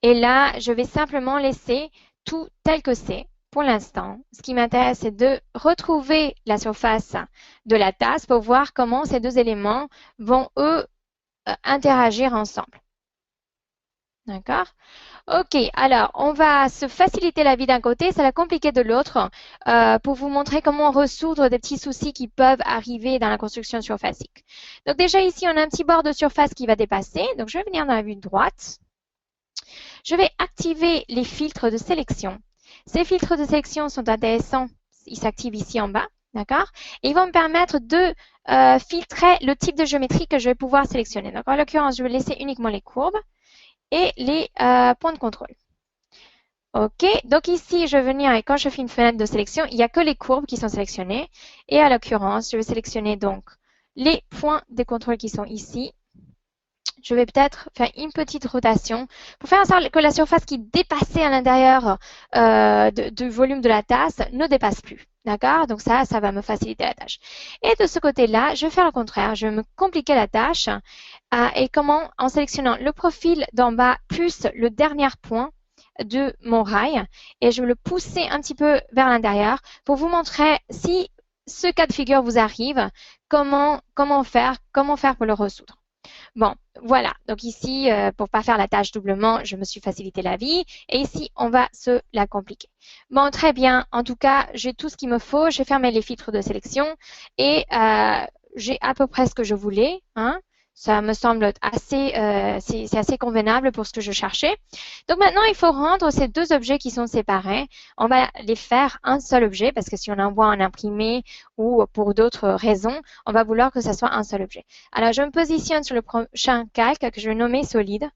Et là, je vais simplement laisser tout tel que c'est. Pour l'instant, ce qui m'intéresse, c'est de retrouver la surface de la tasse pour voir comment ces deux éléments vont, eux, interagir ensemble. D'accord? OK, alors, on va se faciliter la vie d'un côté, ça va compliquer de l'autre pour vous montrer comment résoudre des petits soucis qui peuvent arriver dans la construction surfacique. Donc déjà ici, on a un petit bord de surface qui va dépasser. Donc, je vais venir dans la vue de droite. Je vais activer les filtres de sélection. Ces filtres de sélection sont intéressants. Ils s'activent ici en bas, d'accord? Et ils vont me permettre de filtrer le type de géométrie que je vais pouvoir sélectionner. Donc, en l'occurrence, je vais laisser uniquement les courbes et les points de contrôle. OK, donc ici, je vais venir et quand je fais une fenêtre de sélection, il n'y a que les courbes qui sont sélectionnées. Et à l'occurrence, je vais sélectionner donc les points de contrôle qui sont ici. Je vais peut-être faire une petite rotation pour faire en sorte que la surface qui dépassait à l'intérieur du volume de la tasse ne dépasse plus. D'accord? Donc ça va me faciliter la tâche. Et de ce côté-là, je vais faire le contraire. Je vais me compliquer la tâche. Et comment? En sélectionnant le profil d'en bas plus le dernier point de mon rail. Et je vais le pousser un petit peu vers l'intérieur pour vous montrer si ce cas de figure vous arrive, comment faire pour le résoudre. Bon, voilà. Donc ici, pour pas faire la tâche doublement, je me suis facilité la vie. Et ici, on va se la compliquer. Bon, très bien. En tout cas, j'ai tout ce qu'il me faut. J'ai fermé les filtres de sélection et j'ai à peu près ce que je voulais. Hein. Ça me semble assez, c'est assez convenable pour ce que je cherchais. Donc maintenant, il faut rendre ces deux objets qui sont séparés. On va les faire un seul objet parce que si on envoie un imprimé ou pour d'autres raisons, on va vouloir que ça soit un seul objet. Alors, je me positionne sur le prochain calque que je vais nommer solide.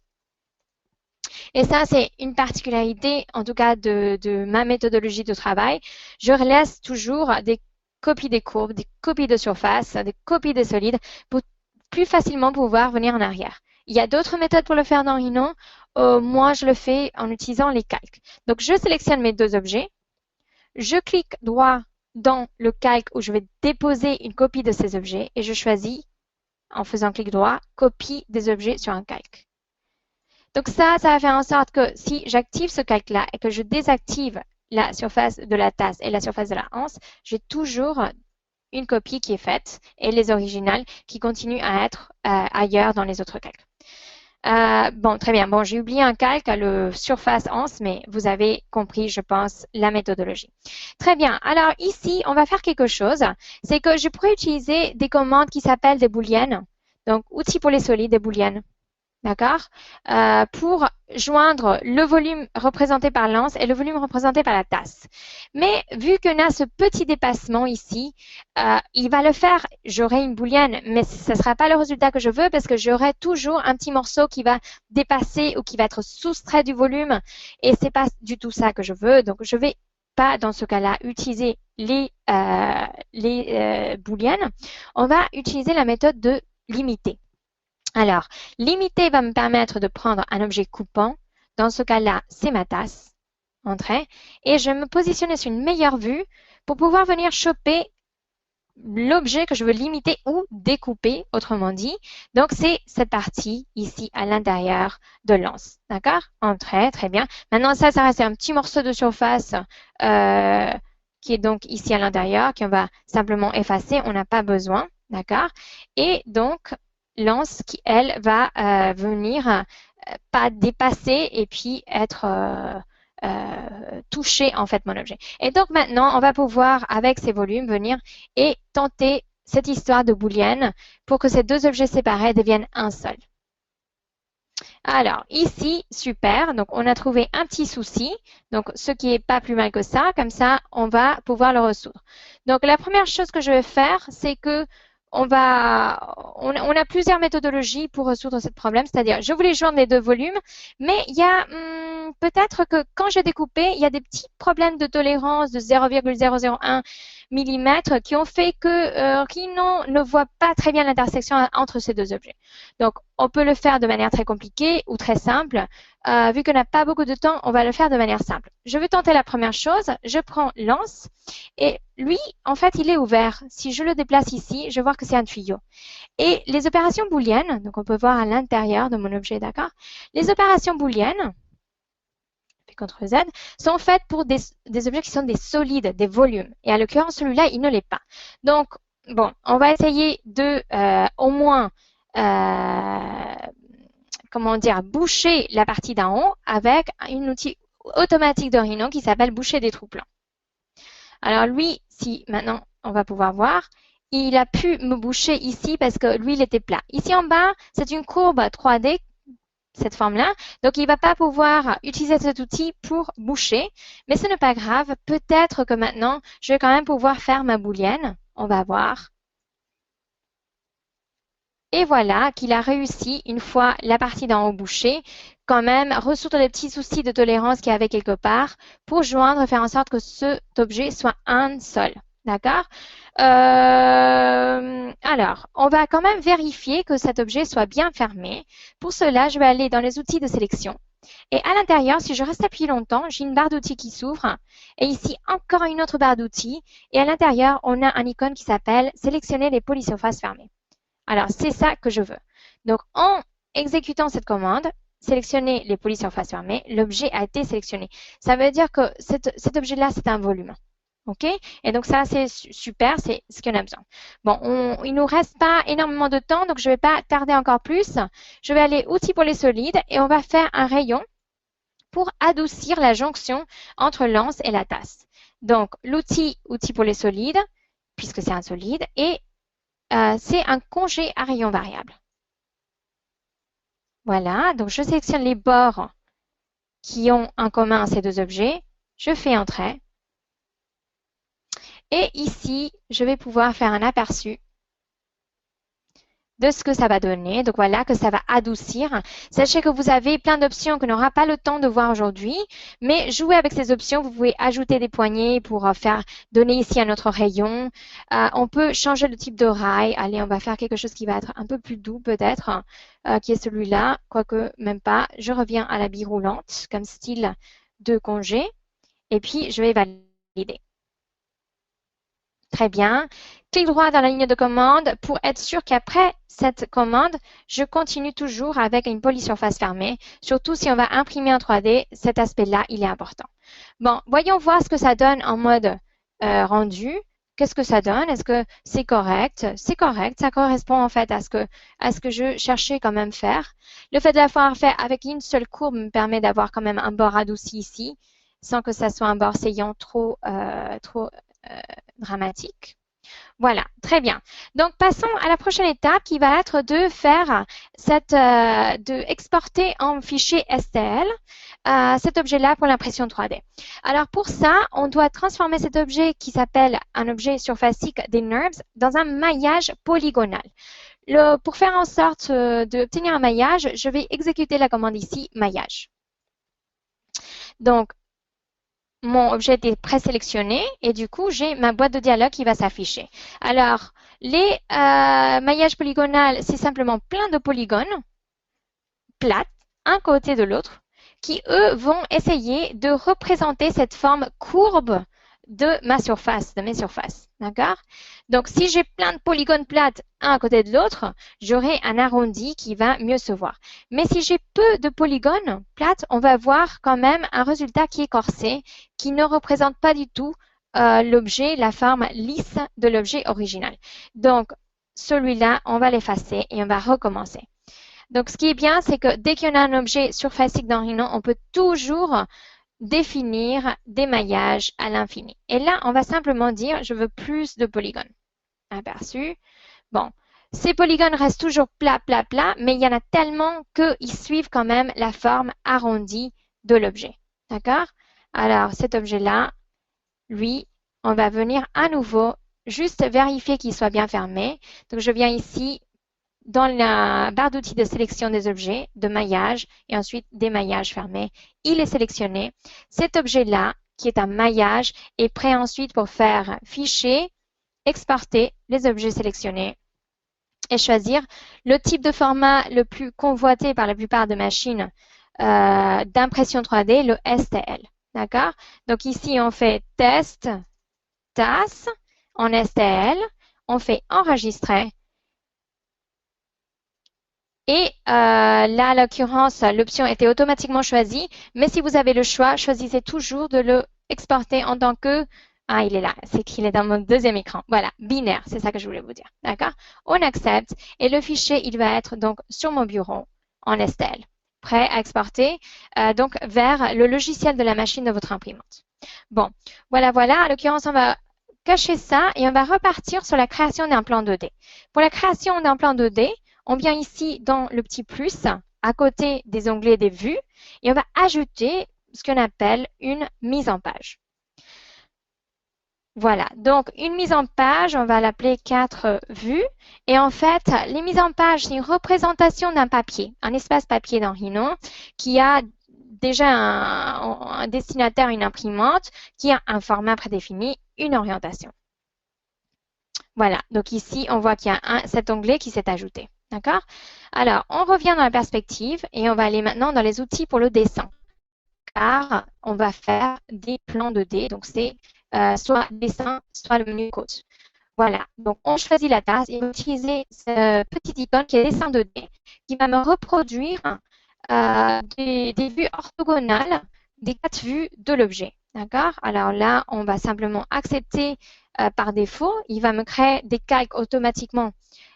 Et ça, c'est une particularité, en tout cas, de ma méthodologie de travail. Je laisse toujours des copies des courbes, des copies de surface, des copies des solides pour plus facilement pouvoir venir en arrière. Il y a d'autres méthodes pour le faire dans Rhino. Moi, je le fais en utilisant les calques. Donc, je sélectionne mes deux objets. Je clique droit dans le calque où je vais déposer une copie de ces objets et je choisis, en faisant clic droit, copie des objets sur un calque. Donc ça va faire en sorte que si j'active ce calque-là et que je désactive la surface de la tasse et la surface de la anse, j'ai toujours une copie qui est faite et les originales qui continuent à être ailleurs dans les autres calques. Bon, très bien. Bon, j'ai oublié un calque, le surface anse, mais vous avez compris, je pense, la méthodologie. Très bien. Alors ici, on va faire quelque chose. C'est que je pourrais utiliser des commandes qui s'appellent des booléennes. Donc, outils pour les solides, des booléennes. D'accord? Pour joindre le volume représenté par l'anse et le volume représenté par la tasse. Mais vu qu'on a ce petit dépassement ici, il va le faire, j'aurai une booléenne, mais ce ne sera pas le résultat que je veux parce que j'aurai toujours un petit morceau qui va dépasser ou qui va être soustrait du volume et c'est pas du tout ça que je veux. Donc, je vais pas dans ce cas-là utiliser les booléennes. On va utiliser la méthode de limiter. Alors, limiter va me permettre de prendre un objet coupant. Dans ce cas-là, c'est ma tasse. Entrée. Et je vais me positionner sur une meilleure vue pour pouvoir venir choper l'objet que je veux limiter ou découper, autrement dit. Donc, c'est cette partie ici à l'intérieur de l'anse. D'accord? Entrée, très bien. Maintenant, ça reste un petit morceau de surface qui est donc ici à l'intérieur, qu'on va simplement effacer. On n'a pas besoin. D'accord? Et donc, l'anse qui, elle, va venir pas dépasser et puis être toucher en fait mon objet. Et donc maintenant, on va pouvoir, avec ces volumes, venir et tenter cette histoire de booléenne pour que ces deux objets séparés deviennent un seul. Alors, ici, super. Donc, on a trouvé un petit souci. Donc, ce qui est pas plus mal que ça. Comme ça, on va pouvoir le résoudre. Donc, la première chose que je vais faire, c'est que on a plusieurs méthodologies pour résoudre ce problème, c'est-à-dire je voulais joindre les deux volumes, mais il y a peut-être que quand j'ai découpé, il y a des petits problèmes de tolérance de 0,001 mm qui ont fait que Rhino ne voit pas très bien l'intersection entre ces deux objets. Donc, on peut le faire de manière très compliquée ou très simple. Vu qu'on n'a pas beaucoup de temps, on va le faire de manière simple. Je vais tenter la première chose. Je prends l'anse et lui, en fait, il est ouvert. Si je le déplace ici, je vais voir que c'est un tuyau. Et les opérations booléennes, donc on peut voir à l'intérieur de mon objet, d'accord? Les opérations booléennes, CTRL Z, sont faites pour des objets qui sont des solides, des volumes. Et à l'occurrence, celui-là, il ne l'est pas. Donc, bon, on va essayer de au moins comment dire, boucher la partie d'en haut avec un outil automatique de Rhino qui s'appelle boucher des trous plans. Alors lui, si maintenant on va pouvoir voir, il a pu me boucher ici parce que lui, il était plat. Ici en bas, c'est une courbe 3D, cette forme-là. Donc, il ne va pas pouvoir utiliser cet outil pour boucher. Mais ce n'est pas grave. Peut-être que maintenant, je vais quand même pouvoir faire ma booléenne. On va voir. Et voilà qu'il a réussi, une fois la partie d'en haut bouchée, quand même résoudre les petits soucis de tolérance qu'il y avait quelque part pour joindre et faire en sorte que cet objet soit un seul. D'accord? Alors, on va quand même vérifier que cet objet soit bien fermé. Pour cela, je vais aller dans les outils de sélection. Et à l'intérieur, si je reste appuyé longtemps, j'ai une barre d'outils qui s'ouvre. Et ici, encore une autre barre d'outils. Et à l'intérieur, on a un icône qui s'appelle « Sélectionner les polysurfaces fermées ». Alors, c'est ça que je veux. Donc, en exécutant cette commande, sélectionner les polysurfaces fermées, l'objet a été sélectionné. Ça veut dire que cet objet-là, c'est un volume. OK? Et donc ça, c'est super, c'est ce qu'on a besoin. Bon, il nous reste pas énormément de temps, donc je vais pas tarder encore plus. Je vais aller outils pour les solides et on va faire un rayon pour adoucir la jonction entre l'anse et la tasse. Donc, outil pour les solides, puisque c'est un solide, et c'est un congé à rayon variable. Voilà, donc je sélectionne les bords qui ont en commun ces deux objets. Je fais un trait. Et ici, je vais pouvoir faire un aperçu de ce que ça va donner. Donc voilà, que ça va adoucir. Sachez que vous avez plein d'options qu'on n'aura pas le temps de voir aujourd'hui, mais jouez avec ces options. Vous pouvez ajouter des poignées pour donner ici un autre rayon. On peut changer le type de rail. Allez, on va faire quelque chose qui va être un peu plus doux peut-être, qui est celui-là, quoique même pas. Je reviens à la bille roulante comme style de congé et puis je vais valider. Très bien. Clic droit dans la ligne de commande pour être sûr qu'après cette commande, je continue toujours avec une polysurface fermée. Surtout si on va imprimer en 3D, cet aspect-là, il est important. Bon, voyons voir ce que ça donne en mode rendu. Qu'est-ce que ça donne? Est-ce que c'est correct? C'est correct. Ça correspond en fait à ce que je cherchais quand même faire. Le fait de l'avoir fait avec une seule courbe me permet d'avoir quand même un bord adouci ici, sans que ça soit un bord saillant trop dramatique. Voilà, très bien. Donc, passons à la prochaine étape qui va être de faire de exporter en fichier STL cet objet-là pour l'impression 3D. Alors, pour ça, on doit transformer cet objet qui s'appelle un objet surfacique des NURBS dans un maillage polygonal. Pour faire en sorte d'obtenir un maillage, je vais exécuter la commande ici, maillage. Donc, mon objet est présélectionné et du coup, j'ai ma boîte de dialogue qui va s'afficher. Alors, les maillages polygonaux, c'est simplement plein de polygones plates, un côté de l'autre, qui, eux, vont essayer de représenter cette forme courbe de ma surface, de mes surfaces. D'accord? Donc, si j'ai plein de polygones plates un à côté de l'autre, j'aurai un arrondi qui va mieux se voir. Mais si j'ai peu de polygones plates, on va voir quand même un résultat qui est corsé, qui ne représente pas du tout l'objet, la forme lisse de l'objet original. Donc, celui-là, on va l'effacer et on va recommencer. Donc, ce qui est bien, c'est que dès qu'il y en a un objet surfacique dans Rhino, on peut toujours définir des maillages à l'infini. Et là, on va simplement dire, je veux plus de polygones. Aperçu. Bon, ces polygones restent toujours plats, plats, plats, mais il y en a tellement qu'ils suivent quand même la forme arrondie de l'objet. D'accord? Alors, cet objet-là, lui, on va venir à nouveau juste vérifier qu'il soit bien fermé. Donc, je viens ici dans la barre d'outils de sélection des objets, de maillage, et ensuite des maillages fermés. Il est sélectionné. Cet objet-là, qui est un maillage, est prêt ensuite pour faire fichier, exporter les objets sélectionnés et choisir le type de format le plus convoité par la plupart des machines d'impression 3D, le STL. D'accord? Donc ici, on fait test, TAS en STL, on fait enregistrer. Et là, en l'occurrence, l'option était automatiquement choisie. Mais si vous avez le choix, choisissez toujours de le exporter en tant que... Ah, il est là. C'est qu'il est dans mon deuxième écran. Voilà, binaire. C'est ça que je voulais vous dire. D'accord? On accepte. Et le fichier, il va être donc sur mon bureau en STL. Prêt à exporter donc vers le logiciel de la machine de votre imprimante. Bon, voilà, voilà. En l'occurrence, on va cacher ça et on va repartir sur la création d'un plan 2D. Pour la création d'un plan 2D, on vient ici dans le petit plus, à côté des onglets des vues, et on va ajouter ce qu'on appelle une mise en page. Voilà, donc une mise en page, on va l'appeler 4 vues. Et en fait, les mises en page, c'est une représentation d'un papier, un espace papier dans Rhino, qui a déjà un destinataire, une imprimante, qui a un format prédéfini, une orientation. Voilà, donc ici, on voit qu'il y a cet onglet qui s'est ajouté. D'accord? Alors, on revient dans la perspective et on va aller maintenant dans les outils pour le dessin. Car on va faire des plans 2D. Donc, c'est soit dessin, soit le menu code. Voilà. Donc, on choisit la tasse et on va utiliser ce petit icône qui est dessin 2D qui va me reproduire des vues orthogonales des 4 vues de l'objet. D'accord? Alors là, on va simplement accepter par défaut. Il va me créer des calques automatiquement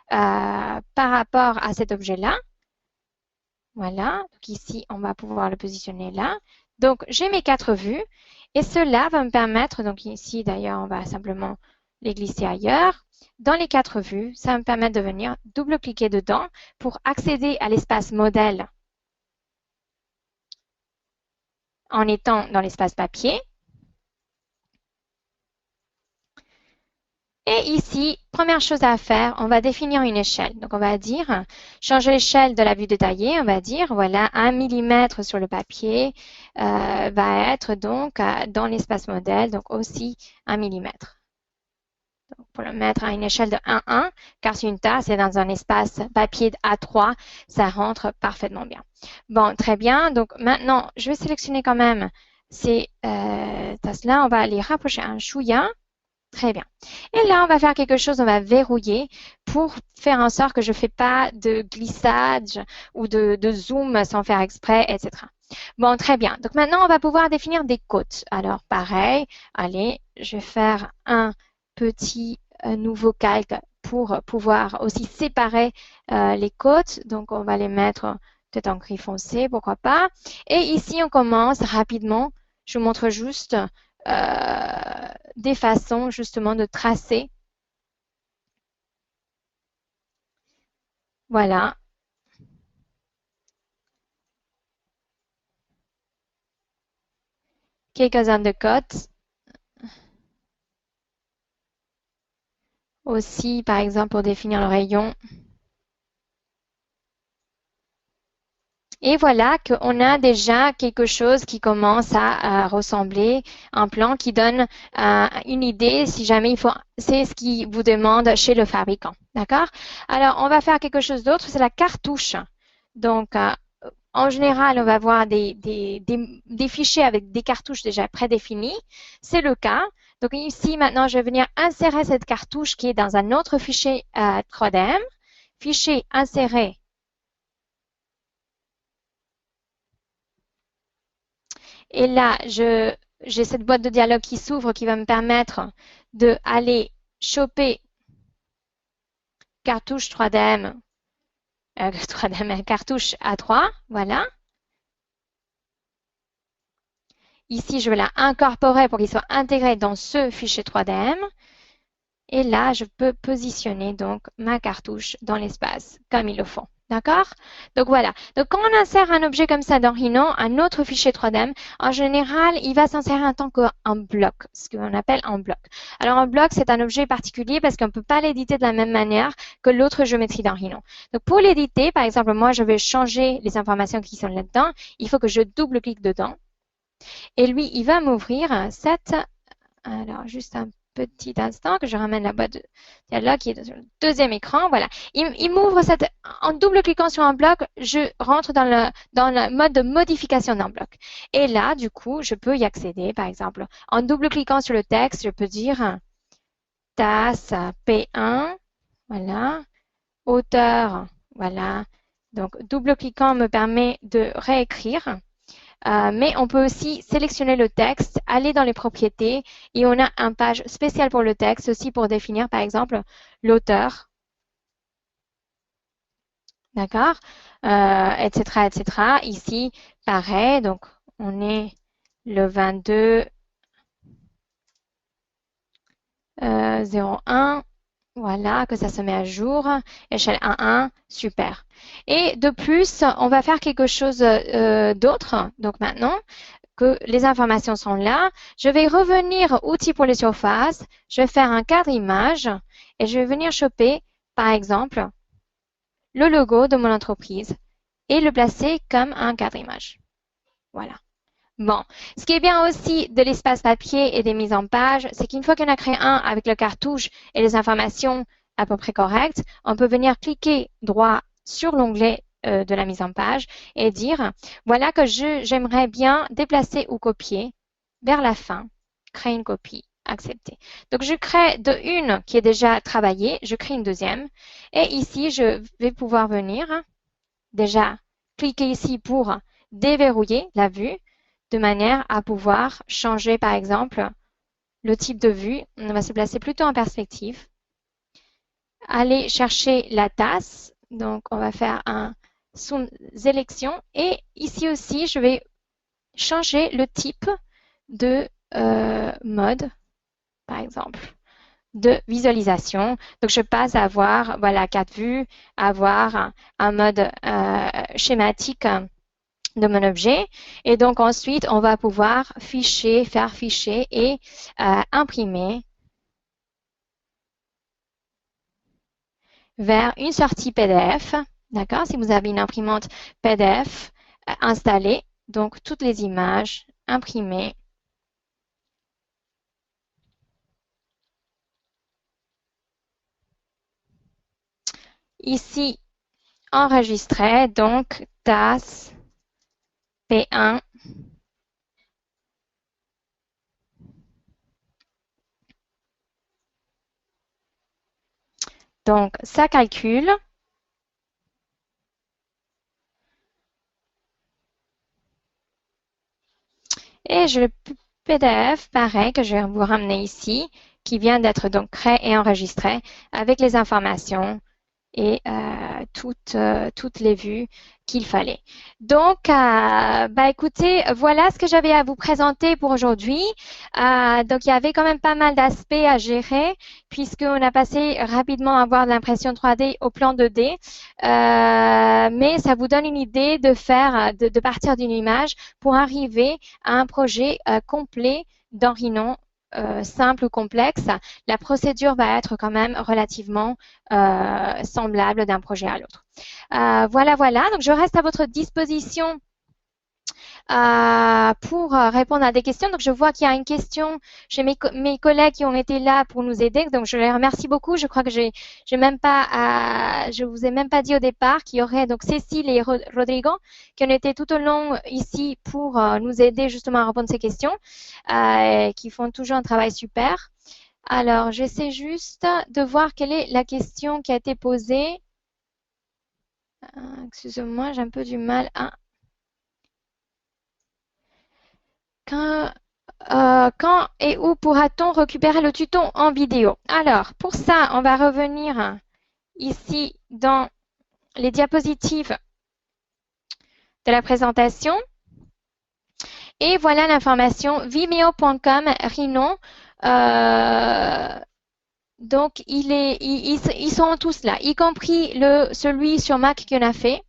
par rapport à cet objet-là. Voilà. Donc ici, on va pouvoir le positionner là. Donc, j'ai mes 4 vues. Et cela va me permettre, donc ici d'ailleurs, on va simplement les glisser ailleurs. Dans les 4 vues, ça va me permettre de venir double-cliquer dedans pour accéder à l'espace modèle en étant dans l'espace papier. Et ici, première chose à faire, on va définir une échelle. Donc, on va dire, changer l'échelle de la vue détaillée. On va dire, voilà, 1 mm sur le papier va être donc dans l'espace modèle, donc aussi 1 mm. Donc, pour le mettre à une échelle de 1,1, car c'est une tasse et dans un espace papier A3, ça rentre parfaitement bien. Bon, très bien. Donc, maintenant, je vais sélectionner quand même ces tasses-là. On va les rapprocher un chouïa. Très bien. Et là, on va faire quelque chose, on va verrouiller pour faire en sorte que je ne fais pas de glissage ou de zoom sans faire exprès, etc. Bon, très bien. Donc maintenant, on va pouvoir définir des côtes. Alors, pareil, allez, je vais faire un petit nouveau calque pour pouvoir aussi séparer les côtes. Donc, on va les mettre peut-être en gris foncé, pourquoi pas. Et ici, on commence rapidement. Je vous montre juste des façons justement de tracer. Voilà. Quelques-uns de côtes. Aussi, par exemple, pour définir le rayon. Et voilà qu'on a déjà quelque chose qui commence à ressembler à un plan qui donne une idée si jamais il faut, c'est ce qu'il vous demande chez le fabricant. D'accord? Alors, on va faire quelque chose d'autre, c'est la cartouche. Donc, en général, on va avoir des fichiers avec des cartouches déjà prédéfinies. C'est le cas. Donc ici, maintenant, je vais venir insérer cette cartouche qui est dans un autre fichier 3DM. Fichier inséré. Et là, j'ai cette boîte de dialogue qui s'ouvre qui va me permettre d'aller choper cartouche 3DM, cartouche A3, voilà. Ici, je vais la incorporer pour qu'il soit intégré dans ce fichier 3DM. Et là, je peux positionner donc ma cartouche dans l'espace comme il le faut. D'accord? Donc voilà. Donc quand on insère un objet comme ça dans Rhino, un autre fichier 3D, en général, il va s'insérer en tant qu'un bloc, ce qu'on appelle un bloc. Alors un bloc, c'est un objet particulier parce qu'on ne peut pas l'éditer de la même manière que l'autre géométrie dans Rhino. Donc pour l'éditer, par exemple, moi, je vais changer les informations qui sont là-dedans. Il faut que je double-clique dedans. Et lui, il va m'ouvrir cette... Alors, juste un petit instant que je ramène la boîte de dialogue qui est sur le deuxième écran. Voilà. Il m'ouvre cette, en double-cliquant sur un bloc, je rentre dans le mode de modification d'un bloc. Et là, du coup, je peux y accéder. Par exemple, en double-cliquant sur le texte, je peux dire tasse P1. Voilà. Hauteur. Voilà. Donc, double-cliquant me permet de réécrire. Mais on peut aussi sélectionner le texte, aller dans les propriétés et on a une page spéciale pour le texte aussi pour définir par exemple l'auteur. D'accord? Etc., etc. Ici, pareil, donc on est le 22 01. Voilà, que ça se met à jour. Échelle 1.1, super. Et de plus, on va faire quelque chose d'autre. Donc maintenant que les informations sont là, je vais revenir outils pour les surfaces. Je vais faire un cadre image et je vais venir choper, par exemple, le logo de mon entreprise et le placer comme un cadre image. Voilà. Bon, ce qui est bien aussi de l'espace papier et des mises en page, c'est qu'une fois qu'on a créé un avec le cartouche et les informations à peu près correctes, on peut venir cliquer droit sur l'onglet de la mise en page et dire, voilà que j'aimerais bien déplacer ou copier vers la fin, créer une copie, accepter. Donc, je crée une qui est déjà travaillée, je crée une deuxième et ici, je vais pouvoir venir déjà cliquer ici pour déverrouiller la vue. de manière à pouvoir changer, par exemple, le type de vue. On va se placer plutôt en perspective. Aller chercher la tasse. Donc, on va faire un sous-sélection. Et ici aussi, je vais changer le type de mode, par exemple, de visualisation. Donc, je passe à avoir, voilà, 4 vues, avoir un mode schématique de mon objet. Et donc, ensuite, on va pouvoir ficher, faire ficher et imprimer vers une sortie PDF. D'accord? Si vous avez une imprimante PDF installée, donc toutes les images imprimées. Ici, enregistré, donc TAS P1. Donc, ça calcule. Et j'ai le PDF, pareil, que je vais vous ramener ici, qui vient d'être donc créé et enregistré avec les informations et toutes les vues qu'il fallait. Donc, bah écoutez, voilà ce que j'avais à vous présenter pour aujourd'hui. Donc, il y avait quand même pas mal d'aspects à gérer puisqu'on a passé rapidement à voir de l'impression 3D au plan 2D. Mais ça vous donne une idée de faire, de partir d'une image pour arriver à un projet complet dans Rhino. Simple ou complexe, la procédure va être quand même relativement semblable d'un projet à l'autre. Voilà, voilà. Donc, je reste à votre disposition pour répondre à des questions. Donc, je vois qu'il y a une question chez mes collègues qui ont été là pour nous aider. Donc, je les remercie beaucoup. Je crois que je vous ai même pas dit au départ qu'il y aurait donc Cécile et Rodrigo qui ont été tout au long ici pour nous aider justement à répondre à ces questions, qui font toujours un travail super. Alors, j'essaie juste de voir quelle est la question qui a été posée. Excusez-moi, j'ai un peu du mal à... Quand et où pourra-t-on récupérer le tuto en vidéo? Alors, pour ça, on va revenir ici dans les diapositives de la présentation. Et voilà l'information vimeo.com Rhino. Donc, ils sont tous là, y compris celui sur Mac qu'on a fait.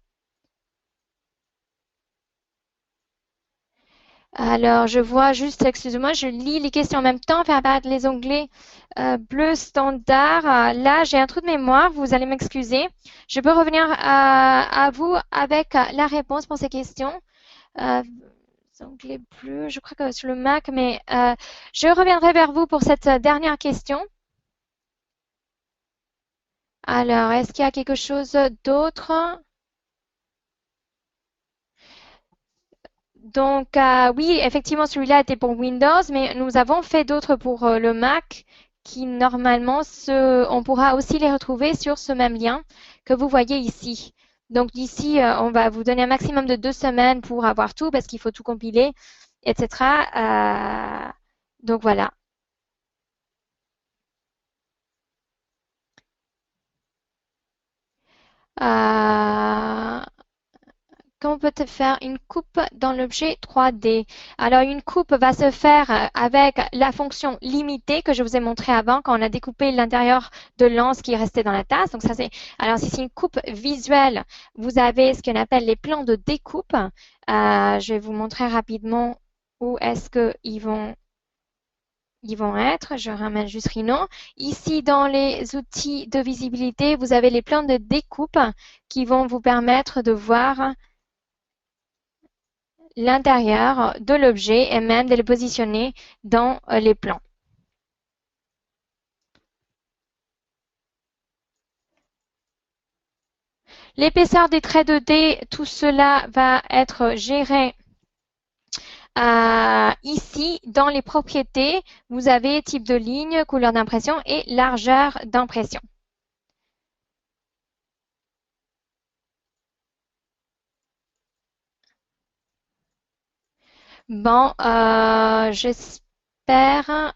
Alors, je vois juste, excusez-moi, je lis les questions en même temps, faire apparaître les onglets bleu standard. Là, j'ai un trou de mémoire, vous allez m'excuser. Je peux revenir à vous avec la réponse pour ces questions. Onglets bleus, je crois que sur le Mac, mais je reviendrai vers vous pour cette dernière question. Alors, est-ce qu'il y a quelque chose d'autre? Donc, oui, effectivement, celui-là était pour Windows, mais nous avons fait d'autres pour le Mac qui, normalement, on pourra aussi les retrouver sur ce même lien que vous voyez ici. Donc, d'ici, on va vous donner un maximum de 2 semaines pour avoir tout parce qu'il faut tout compiler, etc. Donc, voilà. Euh, Comment peut-on faire une coupe dans l'objet 3D? Alors, une coupe va se faire avec la fonction limitée que je vous ai montré avant quand on a découpé l'intérieur de l'anse qui restait dans la tasse. Donc, ça, alors, si c'est une coupe visuelle, vous avez ce qu'on appelle les plans de découpe. Je vais vous montrer rapidement où est-ce qu'ils vont être. Je ramène juste Rhino. Ici, dans les outils de visibilité, vous avez les plans de découpe qui vont vous permettre de voir l'intérieur de l'objet et même de le positionner dans les plans. L'épaisseur des traits 2D, tout cela va être géré ici. Dans les propriétés, vous avez type de ligne, couleur d'impression et largeur d'impression. Bon, j'espère.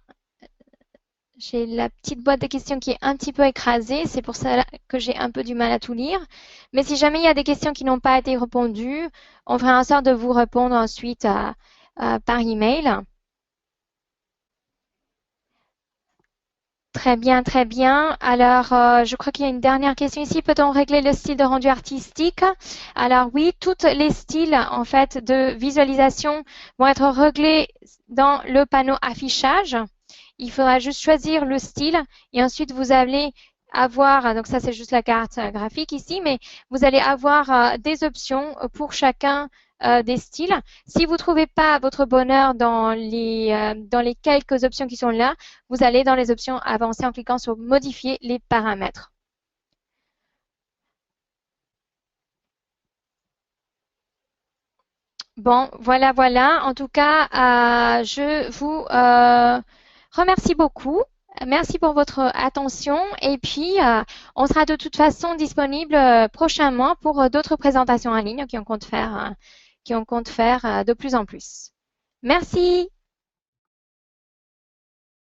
J'ai la petite boîte de questions qui est un petit peu écrasée. C'est pour ça que j'ai un peu du mal à tout lire. Mais si jamais il y a des questions qui n'ont pas été répondues, on fera en sorte de vous répondre ensuite par email. Très bien, très bien. Alors, je crois qu'il y a une dernière question ici. Peut-on régler le style de rendu artistique? Alors oui, tous les styles en fait de visualisation vont être réglés dans le panneau affichage. Il faudra juste choisir le style et ensuite vous allez avoir, donc ça c'est juste la carte graphique ici, mais vous allez avoir des options pour chacun des styles. Si vous ne trouvez pas votre bonheur dans les quelques options qui sont là, vous allez dans les options avancées en cliquant sur modifier les paramètres. Bon, voilà, voilà. En tout cas, je vous remercie beaucoup. Merci pour votre attention et puis on sera de toute façon disponible prochainement pour d'autres présentations en ligne qui on compte faire de plus en plus. Merci.